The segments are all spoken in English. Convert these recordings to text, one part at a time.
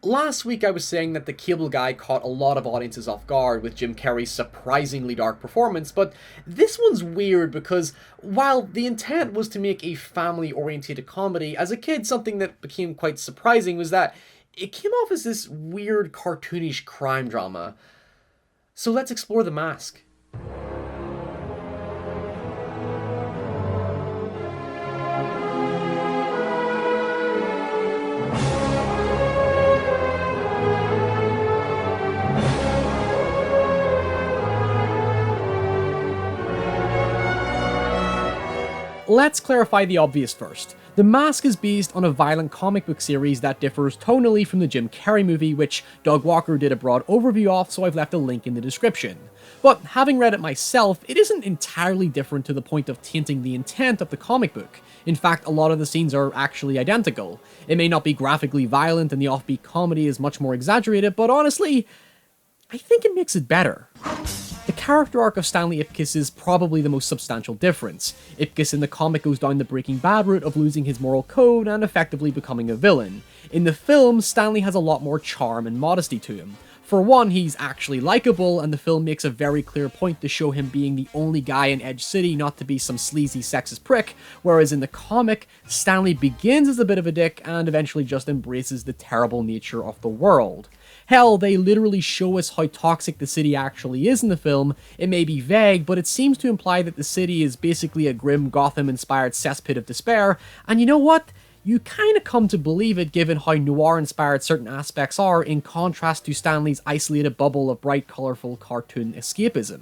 Last week I was saying that The Cable Guy caught a lot of audiences off guard with Jim Carrey's surprisingly dark performance, but this one's weird because while the intent was to make a family-oriented comedy, as a kid something that became quite surprising was that it came off as this weird cartoonish crime drama. So let's explore The Mask. Let's clarify the obvious first. The Mask is based on a violent comic book series that differs tonally from the Jim Carrey movie, which Doug Walker did a broad overview of, so I've left a link in the description. But having read it myself, it isn't entirely different to the point of tainting the intent of the comic book. In fact, a lot of the scenes are actually identical. It may not be graphically violent and the offbeat comedy is much more exaggerated, but honestly, I think it makes it better. The character arc of Stanley Ipkiss is probably the most substantial difference. Ipkiss in the comic goes down the Breaking Bad route of losing his moral code and effectively becoming a villain. In the film, Stanley has a lot more charm and modesty to him. For one, he's actually likable, and the film makes a very clear point to show him being the only guy in Edge City not to be some sleazy sexist prick, whereas in the comic, Stanley begins as a bit of a dick and eventually just embraces the terrible nature of the world. Hell, they literally show us how toxic the city actually is in the film. It may be vague, but it seems to imply that the city is basically a grim Gotham-inspired cesspit of despair, and you know what? You kinda come to believe it given how noir-inspired certain aspects are in contrast to Stanley's isolated bubble of bright, colourful cartoon escapism.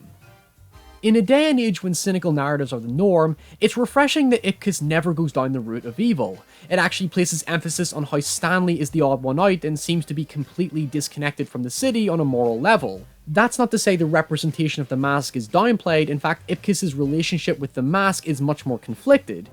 In a day and age when cynical narratives are the norm, it's refreshing that Ipkiss never goes down the route of evil. It actually places emphasis on how Stanley is the odd one out and seems to be completely disconnected from the city on a moral level. That's not to say the representation of the Mask is downplayed. In fact, Ipkiss's relationship with the Mask is much more conflicted.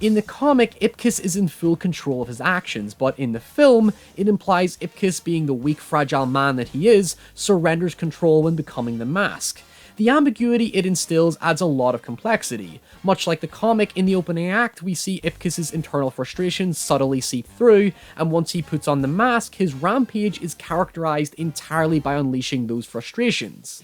In the comic, Ipkiss is in full control of his actions, but in the film, it implies Ipkiss, being the weak, fragile man that he is, surrenders control when becoming the Mask. The ambiguity it instills adds a lot of complexity. Much like the comic, in the opening act, we see Ipkiss's internal frustrations subtly seep through, and once he puts on the mask, his rampage is characterized entirely by unleashing those frustrations.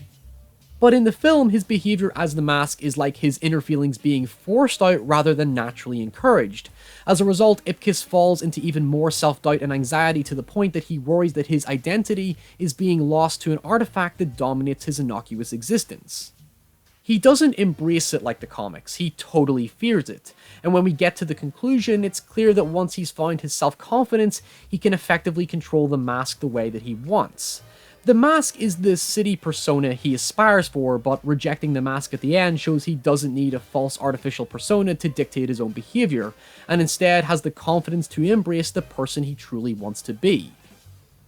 But in the film, his behavior as the Mask is like his inner feelings being forced out rather than naturally encouraged. As a result, Ipkiss falls into even more self-doubt and anxiety to the point that he worries that his identity is being lost to an artifact that dominates his innocuous existence. He doesn't embrace it like the comics, he totally fears it. And when we get to the conclusion, it's clear that once he's found his self-confidence, he can effectively control the Mask the way that he wants. The Mask is the city persona he aspires for, but rejecting the Mask at the end shows he doesn't need a false artificial persona to dictate his own behavior, and instead has the confidence to embrace the person he truly wants to be.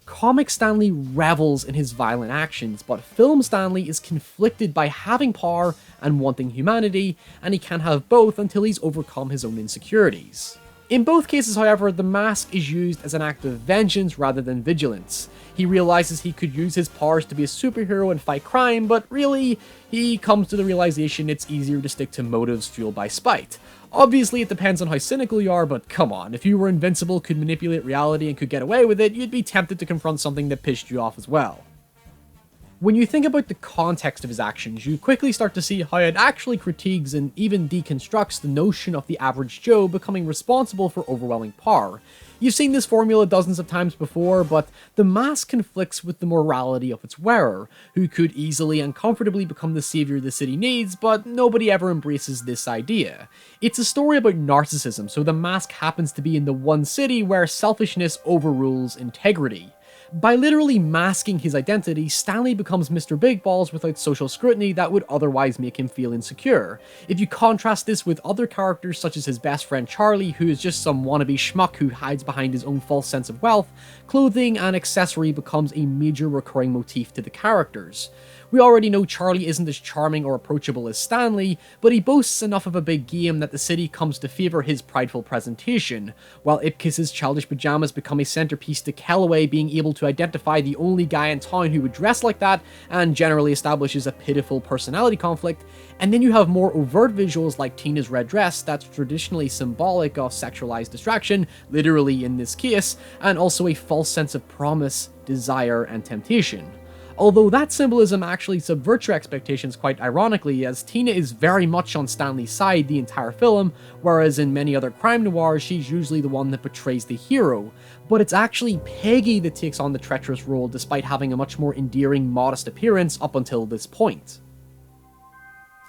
Comic Stanley revels in his violent actions, but film Stanley is conflicted by having power and wanting humanity, and he can't have both until he's overcome his own insecurities. In both cases, however, the Mask is used as an act of vengeance rather than vigilance. He realizes he could use his powers to be a superhero and fight crime, but really, he comes to the realization it's easier to stick to motives fueled by spite. Obviously, it depends on how cynical you are, but come on, if you were invincible, could manipulate reality, and could get away with it, you'd be tempted to confront something that pissed you off as well. When you think about the context of his actions, you quickly start to see how it actually critiques and even deconstructs the notion of the average Joe becoming responsible for overwhelming power. You've seen this formula dozens of times before, but the Mask conflicts with the morality of its wearer, who could easily and comfortably become the savior the city needs, but nobody ever embraces this idea. It's a story about narcissism, so the Mask happens to be in the one city where selfishness overrules integrity. By literally masking his identity, Stanley becomes Mr. Big Balls without social scrutiny that would otherwise make him feel insecure. If you contrast this with other characters such as his best friend Charlie, who is just some wannabe schmuck who hides behind his own false sense of wealth, clothing and accessory becomes a major recurring motif to the characters. We already know Charlie isn't as charming or approachable as Stanley, but he boasts enough of a big game that the city comes to favour his prideful presentation, while Ipkiss's childish pajamas become a centerpiece to Kellaway being able to identify the only guy in town who would dress like that, and generally establishes a pitiful personality conflict. And then you have more overt visuals like Tina's red dress that's traditionally symbolic of sexualized distraction, literally in this case, and also a false sense of promise, desire, and temptation. Although that symbolism actually subverts your expectations quite ironically, as Tina is very much on Stanley's side the entire film, whereas in many other crime noirs she's usually the one that betrays the hero. But it's actually Peggy that takes on the treacherous role despite having a much more endearing, modest appearance up until this point.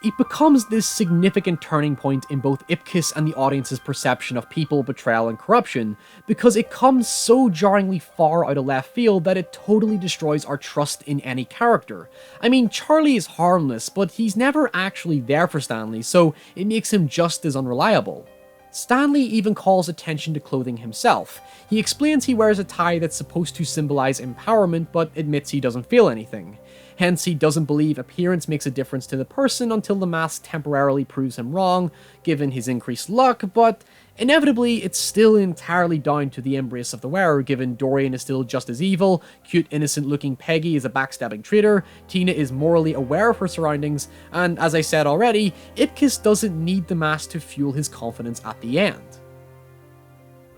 It becomes this significant turning point in both Ipkiss and the audience's perception of people, betrayal, and corruption, because it comes so jarringly far out of left field that it totally destroys our trust in any character. I mean, Charlie is harmless, but he's never actually there for Stanley, so it makes him just as unreliable. Stanley even calls attention to clothing himself. He explains he wears a tie that's supposed to symbolize empowerment, but admits he doesn't feel anything. Hence, he doesn't believe appearance makes a difference to the person until the mask temporarily proves him wrong, given his increased luck, but inevitably, it's still entirely down to the embrace of the wearer, given Dorian is still just as evil, cute, innocent-looking Peggy is a backstabbing traitor, Tina is morally aware of her surroundings, and as I said already, Ipkiss doesn't need the mask to fuel his confidence at the end.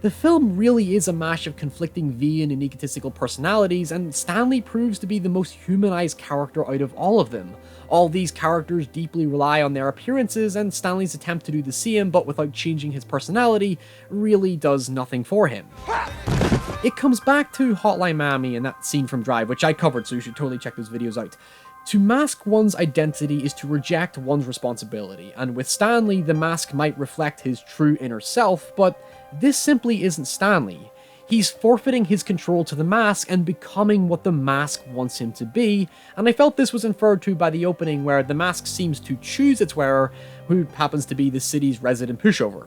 The film really is a mash of conflicting vain and egotistical personalities, and Stanley proves to be the most humanized character out of all of them. All these characters deeply rely on their appearances, and Stanley's attempt to do the same but without changing his personality really does nothing for him. It comes back to Hotline Miami and that scene from Drive, which I covered, so you should totally check those videos out. To mask one's identity is to reject one's responsibility, and with Stanley, the mask might reflect his true inner self, but this simply isn't Stanley. He's forfeiting his control to the mask and becoming what the mask wants him to be, and I felt this was inferred to by the opening where the mask seems to choose its wearer, who happens to be the city's resident pushover.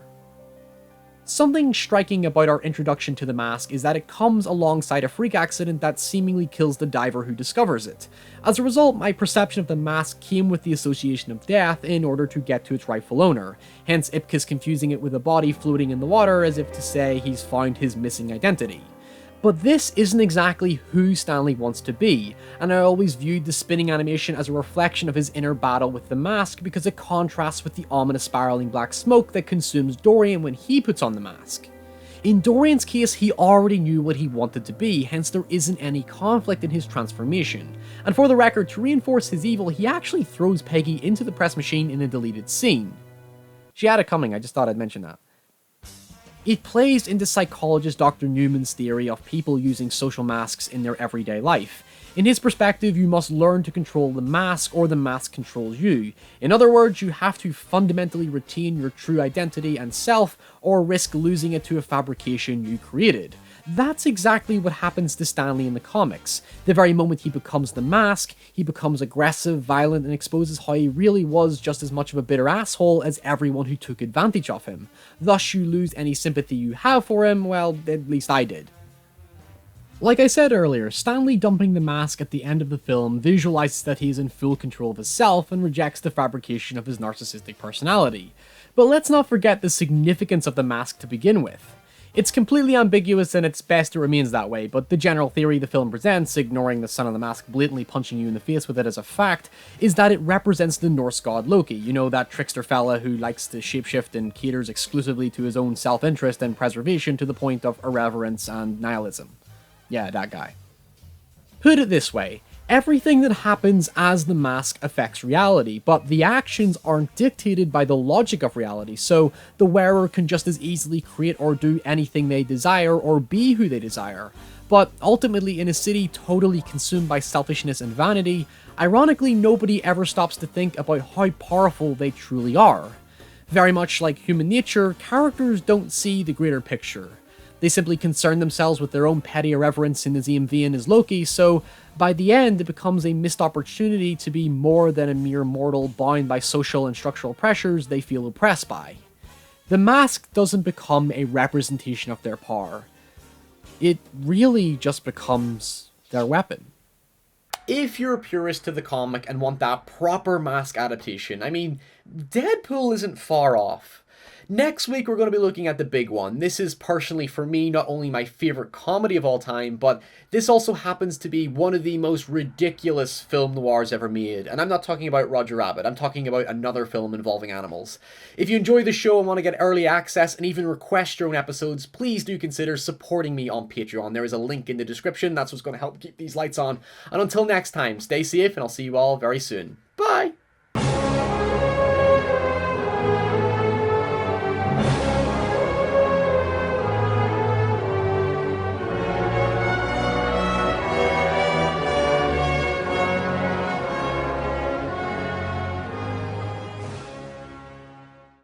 Something striking about our introduction to the mask is that it comes alongside a freak accident that seemingly kills the diver who discovers it. As a result, my perception of the mask came with the association of death in order to get to its rightful owner, hence Ipkiss confusing it with a body floating in the water as if to say he's found his missing identity. But this isn't exactly who Stanley wants to be, and I always viewed the spinning animation as a reflection of his inner battle with the mask because it contrasts with the ominous spiraling black smoke that consumes Dorian when he puts on the mask. In Dorian's case, he already knew what he wanted to be, hence there isn't any conflict in his transformation. And for the record, to reinforce his evil, he actually throws Peggy into the press machine in a deleted scene. She had it coming, I just thought I'd mention that. It plays into psychologist Dr. Newman's theory of people using social masks in their everyday life. In his perspective, you must learn to control the mask or the mask controls you. In other words, you have to fundamentally retain your true identity and self or risk losing it to a fabrication you created. That's exactly what happens to Stanley in the comics. The very moment he becomes the mask, he becomes aggressive, violent, and exposes how he really was just as much of a bitter asshole as everyone who took advantage of him. Thus, you lose any sympathy you have for him, well, at least I did. Like I said earlier, Stanley dumping the mask at the end of the film visualizes that he is in full control of his self and rejects the fabrication of his narcissistic personality. But let's not forget the significance of the mask to begin with. It's completely ambiguous and it's best it remains that way, but the general theory the film presents, ignoring the son of the mask blatantly punching you in the face with it as a fact, is that it represents the Norse god Loki, you know, that trickster fella who likes to shapeshift and caters exclusively to his own self-interest and preservation to the point of irreverence and nihilism. Yeah, that guy. Put it this way, everything that happens as the mask affects reality, but the actions aren't dictated by the logic of reality, so the wearer can just as easily create or do anything they desire or be who they desire. But ultimately, in a city totally consumed by selfishness and vanity, ironically nobody ever stops to think about how powerful they truly are. Very much like human nature, characters don't see the greater picture. They simply concern themselves with their own petty irreverence in the same vein as Loki, so by the end it becomes a missed opportunity to be more than a mere mortal bound by social and structural pressures they feel oppressed by. The mask doesn't become a representation of their power. It really just becomes their weapon. if you're a purist to the comic and want that proper mask adaptation, I mean, Deadpool isn't far off. Next week, we're going to be looking at the big one. This is personally, for me, not only my favorite comedy of all time, but this also happens to be one of the most ridiculous film noirs ever made. And I'm not talking about Roger Rabbit, I'm talking about another film involving animals. If you enjoy the show and want to get early access and even request your own episodes, please do consider supporting me on Patreon. There is a link in the description. That's what's going to help keep these lights on. And until next time, stay safe, and I'll see you all very soon. Bye!